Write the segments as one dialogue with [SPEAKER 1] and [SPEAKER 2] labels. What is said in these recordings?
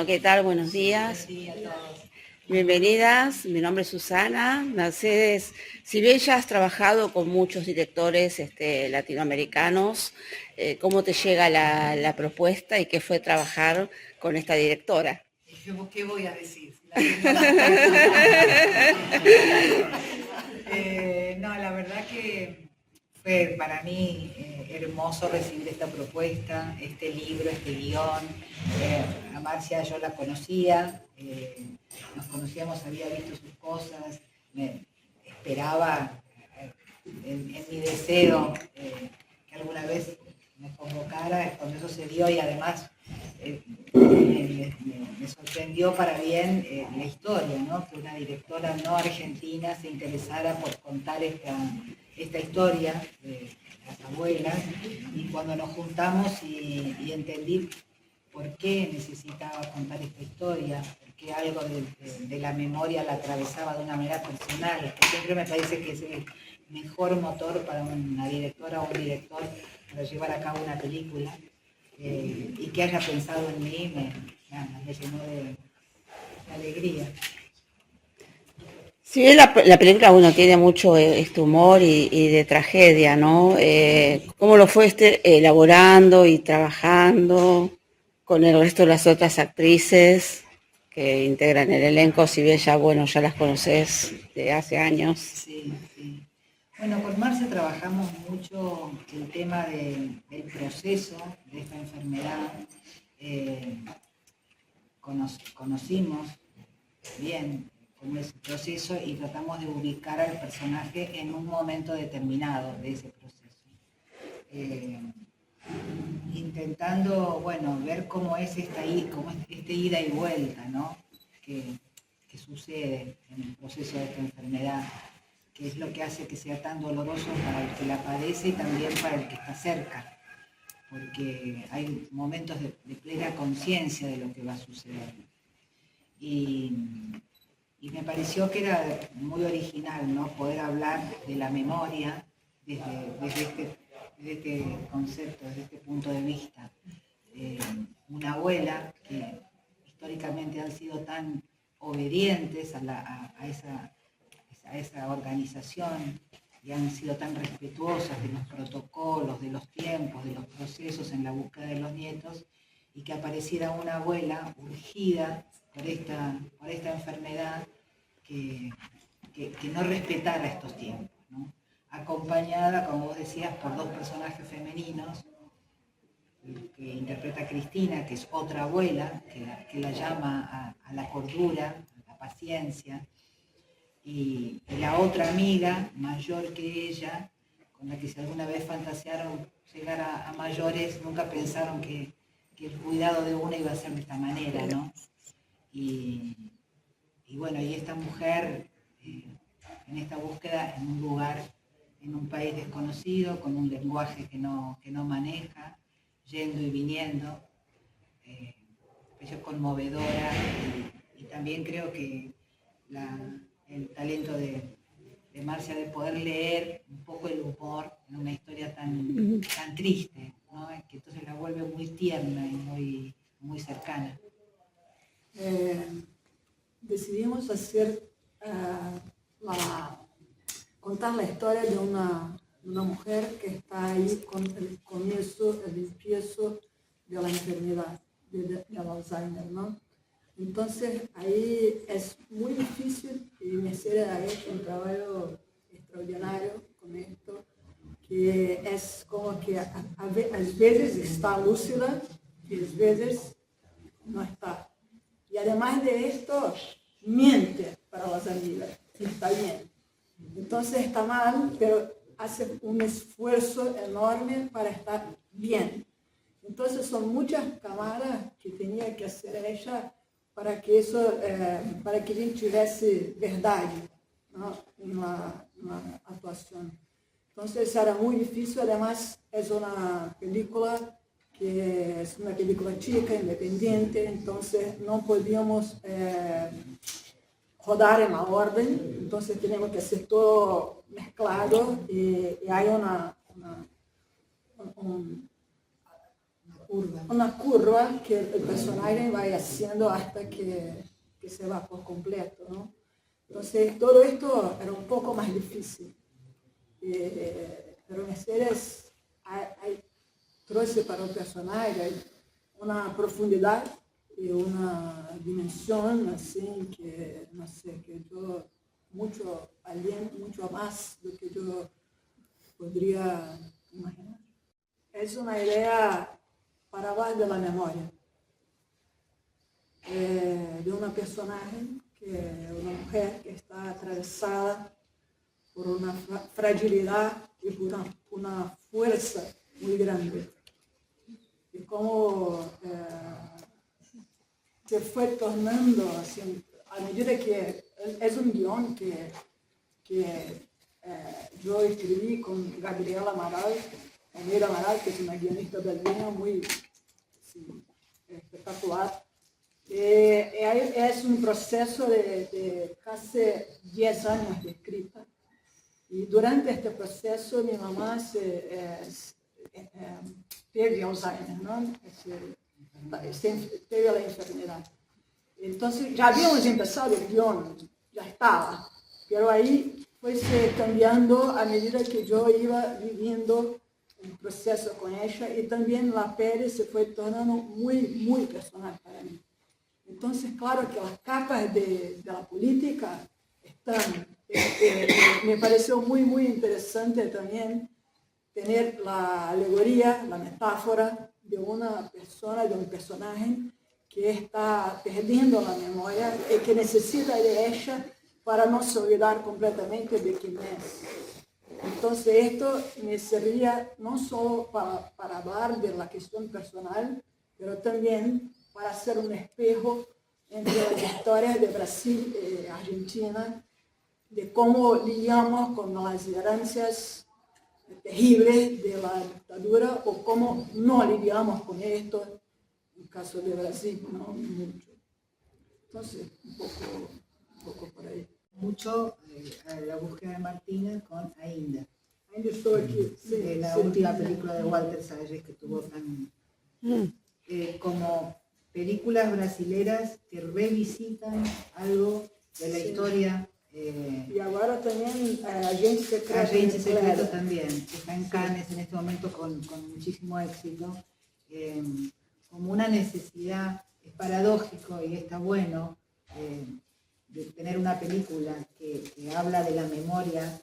[SPEAKER 1] ¿Qué tal? Buenos días.
[SPEAKER 2] Sí, a todos.
[SPEAKER 1] Bienvenidas. Mi nombre es Susana Mercedes. Si bien ya has trabajado con muchos directores latinoamericanos, ¿cómo te llega la propuesta y qué fue trabajar con esta directora?
[SPEAKER 2] ¿Qué voy a decir? La tengo aquí. No, la verdad que fue para mí hermoso recibir esta propuesta, este libro, este guión. A Marcia yo la conocía, nos conocíamos, había visto sus cosas, me esperaba en mi deseo que alguna vez me convocara, cuando eso se dio y además me sorprendió para bien la historia, ¿no? Que una directora no argentina se interesara por contar esta historia de las abuelas, y cuando nos juntamos y entendí por qué necesitaba contar esta historia, porque algo de la memoria la atravesaba de una manera personal, que siempre me parece que es el mejor motor para una directora o un director para llevar a cabo una película, y que haya pensado en mí me llenó de alegría.
[SPEAKER 1] Si bien la película, bueno, tiene mucho humor y de tragedia, ¿no? ¿Cómo lo fue elaborando y trabajando con el resto de las otras actrices que integran el elenco? Si bien ya, bueno, ya las conoces de hace años.
[SPEAKER 2] Sí, sí. Bueno, con Marcia trabajamos mucho el tema del proceso de esta enfermedad. Eh, conocimos bien cómo es el proceso y tratamos de ubicar al personaje en un momento determinado de ese proceso. Intentando, bueno, ver cómo es cómo es este ida y vuelta, ¿no? Que sucede en el proceso de esta enfermedad, que es lo que hace que sea tan doloroso para el que la padece y también para el que está cerca, porque hay momentos de plena conciencia de lo que va a suceder. Y me pareció que era muy original, ¿no? Poder hablar de la memoria desde este concepto, desde este punto de vista. Una abuela que históricamente han sido tan obedientes a esa organización y han sido tan respetuosas de los protocolos, de los tiempos, de los procesos en la búsqueda de los nietos, y que apareciera una abuela urgida por esta enfermedad que no respetara estos tiempos, ¿no? Acompañada, como vos decías, por dos personajes femeninos, que interpreta a Cristina, que es otra abuela, que la llama a la cordura, a la paciencia, y la otra amiga, mayor que ella, con la que si alguna vez fantasearon llegar a mayores, nunca pensaron que el cuidado de una iba a ser de esta manera, ¿no? Y bueno, y esta mujer en esta búsqueda en un lugar, en un país desconocido, con un lenguaje que no maneja, yendo y viniendo, es conmovedora, y también creo que el talento de Marcia de poder leer un poco el humor en una historia tan triste, ¿no? Que entonces la vuelve muy tierna y muy cercana.
[SPEAKER 3] Decidimos contar la historia de una mujer que está ahí con el comienzo, el empiezo de la enfermedad de Alzheimer, ¿no? Entonces ahí es muy difícil, y Mercedes ha hecho un trabajo extraordinario con esto, que es como que a veces está lúcida y a veces no está. Y además de esto, miente para las amigas, está bien. Entonces está mal, pero hace un esfuerzo enorme para estar bien. Entonces son muchas cámaras que tenía que hacer ella para que eso, para que a gente tivesse verdade, ¿no? en la actuación. Entonces era muy difícil, además es una película que es una película chica, independiente, entonces no podíamos rodar en la orden, entonces tenemos que hacer todo mezclado, y hay una curva que el personaje va haciendo hasta que se va por completo, ¿no? Entonces, todo esto era un poco más difícil. Pero Mercedes trouxe para el personaje una profundidad y una dimensión así que, no sé, que yo mucho más de lo que yo podría imaginar. Es una idea para hablar de la memoria, de una personaje, una mujer que está atravesada por una fragilidad y por una fuerza muy grande. Y cómo se fue tornando así, a medida que es un guión que yo escribí con Gabriela Amaral, que es una guionista brasileña muy sí, espectacular. Es un proceso de casi 10 años de escrita. Y durante este proceso mi mamá teve Alzheimer, ¿no? Teve la enfermedad. Entonces ya habíamos empezado el guión, ya estaba, pero ahí fue cambiando a medida que yo iba viviendo el proceso con ella, y también la peli se fue tornando muy, muy personal para mí. Entonces, claro que las capas de la política están. Me pareció muy, muy interesante también tener la alegoría, la metáfora de una persona, de un personaje que está perdiendo la memoria y que necesita de ella para no se olvidar completamente de quién es. Entonces esto me servía no solo para hablar de la cuestión personal, pero también para ser un espejo entre las historias de Brasil y Argentina, de cómo lidiamos con las herencias terribles de la dictadura o cómo no lidiamos con esto, en el caso de Brasil, ¿no? Mucho. Entonces, un poco por ahí.
[SPEAKER 2] Mucho la búsqueda de Martina con Ainda.
[SPEAKER 3] Ainda estoy aquí.
[SPEAKER 2] Sí, la última película de Walter Salles que tuvo tan... como películas brasileras que revisitan algo de la historia.
[SPEAKER 3] Y ahora también Agente Secreto.
[SPEAKER 2] Agente Secreto también, que está en Cannes en este momento con muchísimo éxito. Como una necesidad, es paradójico y está bueno de tener una película que habla de la memoria,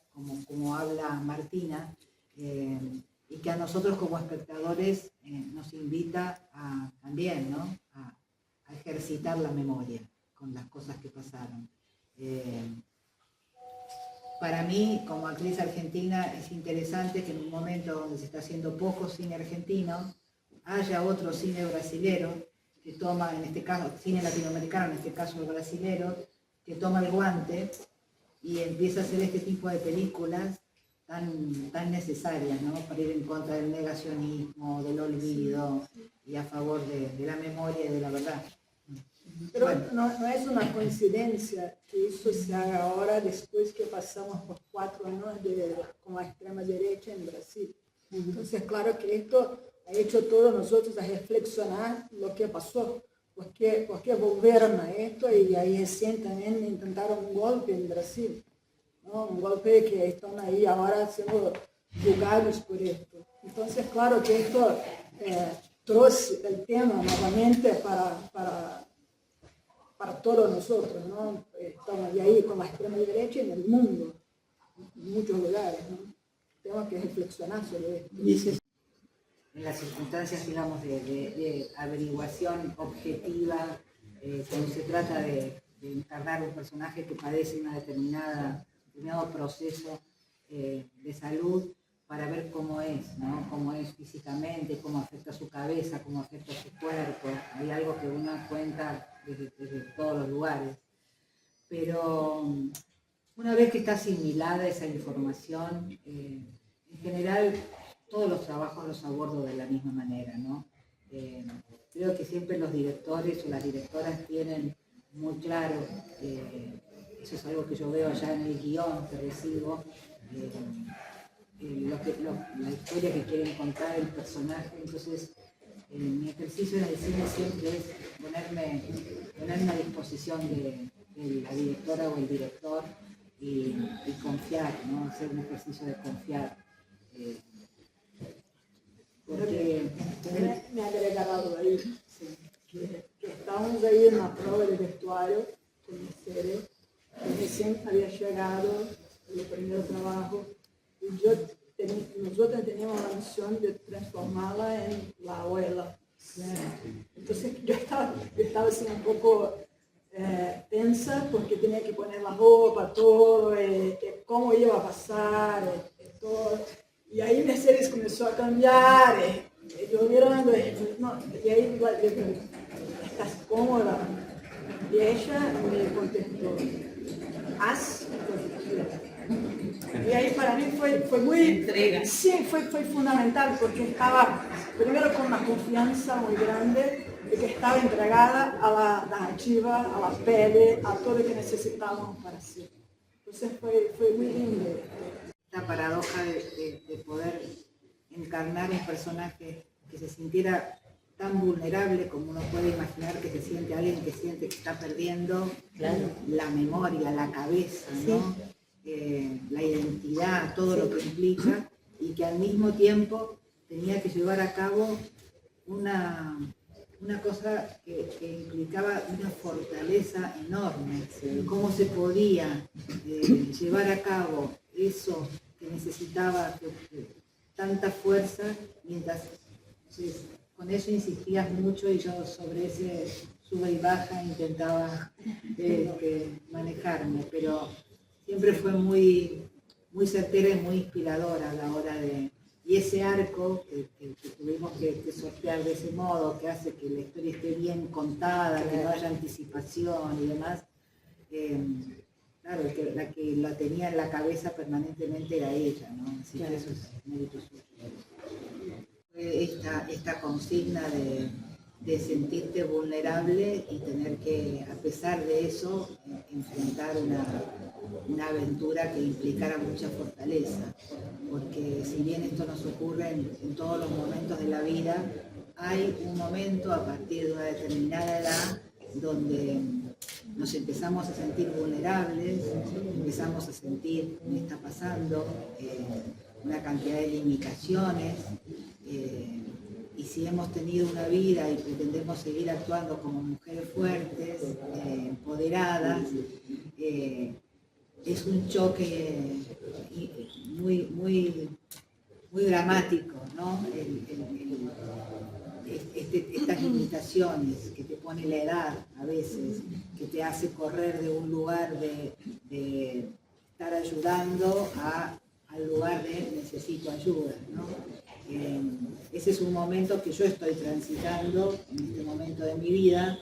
[SPEAKER 2] como habla Martina, y que a nosotros como espectadores nos invita también, ¿no? a ejercitar la memoria con las cosas que pasaron. Para mí, como actriz argentina, es interesante que en un momento donde se está haciendo poco cine argentino, haya otro cine brasilero que toma, en este caso, cine latinoamericano, en este caso el brasilero, que toma el guante y empieza a hacer este tipo de películas tan necesarias, ¿no? Para ir en contra del negacionismo, del olvido y a favor de la memoria y de la verdad.
[SPEAKER 3] Pero bueno, no es una coincidencia que eso se haga ahora después que pasamos por 4 años con la extrema derecha en Brasil. Entonces, claro que esto ha hecho a todos nosotros a reflexionar lo que pasó. ¿Por qué volvieron a esto? Y ahí recién también intentaron un golpe en Brasil, ¿no? Un golpe que están ahí ahora siendo juzgados por esto. Entonces, claro que esto trouxe el tema nuevamente para todos nosotros, ¿no? Estamos ahí con la extrema derecha en el mundo, en muchos lugares, ¿no? Tenemos que reflexionar sobre esto.
[SPEAKER 2] En las circunstancias, digamos, de averiguación objetiva, cuando se trata de encarnar un personaje que padece un determinado proceso de salud, para ver cómo es, ¿no? Cómo es físicamente, cómo afecta su cabeza, cómo afecta su cuerpo. Hay algo que uno cuenta desde todos los lugares. Pero una vez que está asimilada esa información, en general todos los trabajos los abordo de la misma manera, ¿no? Creo que siempre los directores o las directoras tienen muy claro, eso es algo que yo veo allá en el guión que recibo, la historia que quieren contar el personaje. Entonces Mi ejercicio en el cine siempre es ponerme a disposición de la directora o el director y confiar, ¿no? Hacer un ejercicio de confiar. Porque
[SPEAKER 3] me ha agregado ahí que estábamos ahí en la prueba de vestuario con mi serie, que recién había llegado el primer trabajo y nosotros teníamos la misión de transformarla en la abuela. Entonces yo estaba así un poco tensa porque tenía que poner la ropa, todo, cómo iba a pasar, todo. Y ahí Mercedes comenzó a cambiar, yo mirando, y ahí le pregunté, ¿estás cómoda? Y ella me contestó, haz lo que quieras. Y ahí para mí fue muy...
[SPEAKER 1] Entrega.
[SPEAKER 3] Sí, fue fundamental porque estaba primero con una confianza muy grande de que estaba entregada a la narrativa, a la pele, a todo lo que necesitábamos para hacer. Entonces fue muy lindo.
[SPEAKER 2] Esta paradoja de poder encarnar un personaje que se sintiera tan vulnerable como uno puede imaginar que se siente alguien que siente que está perdiendo la memoria, la cabeza, ¿no? La identidad, todo lo que implica, y que al mismo tiempo tenía que llevar a cabo una cosa que implicaba una fortaleza enorme. Cómo se podía llevar a cabo eso que necesitaba tanta fuerza, mientras con eso insistías mucho y yo sobre ese sube y baja intentaba manejarme, pero siempre fue muy, muy certera y muy inspiradora a la hora de... Y ese arco que tuvimos que sortear de ese modo, que hace que la historia esté bien contada, que no haya anticipación y demás, claro, la que la tenía en la cabeza permanentemente era ella, ¿no? Así que eso es mérito suyo. Esta consigna de sentirte vulnerable y tener que, a pesar de eso, enfrentar una aventura que implicara mucha fortaleza, porque si bien esto nos ocurre en todos los momentos de la vida, hay un momento a partir de una determinada edad donde nos empezamos a sentir vulnerables, empezamos a sentir qué está pasando, una cantidad de limitaciones, y si hemos tenido una vida y pretendemos seguir actuando como mujeres fuertes, empoderadas, es un choque muy dramático, ¿no? Estas limitaciones que te pone la edad a veces, que te hace correr de un lugar de estar ayudando al lugar de necesito ayuda, ¿no? Ese es un momento que yo estoy transitando en este momento de mi vida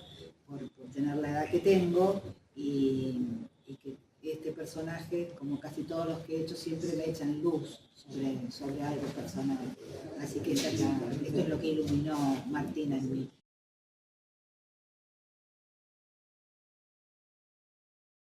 [SPEAKER 2] por tener la edad que tengo y que este personaje, como casi todos los que he hecho, siempre me echan luz sobre algo personal. Así que esto es lo que iluminó Martina en mí.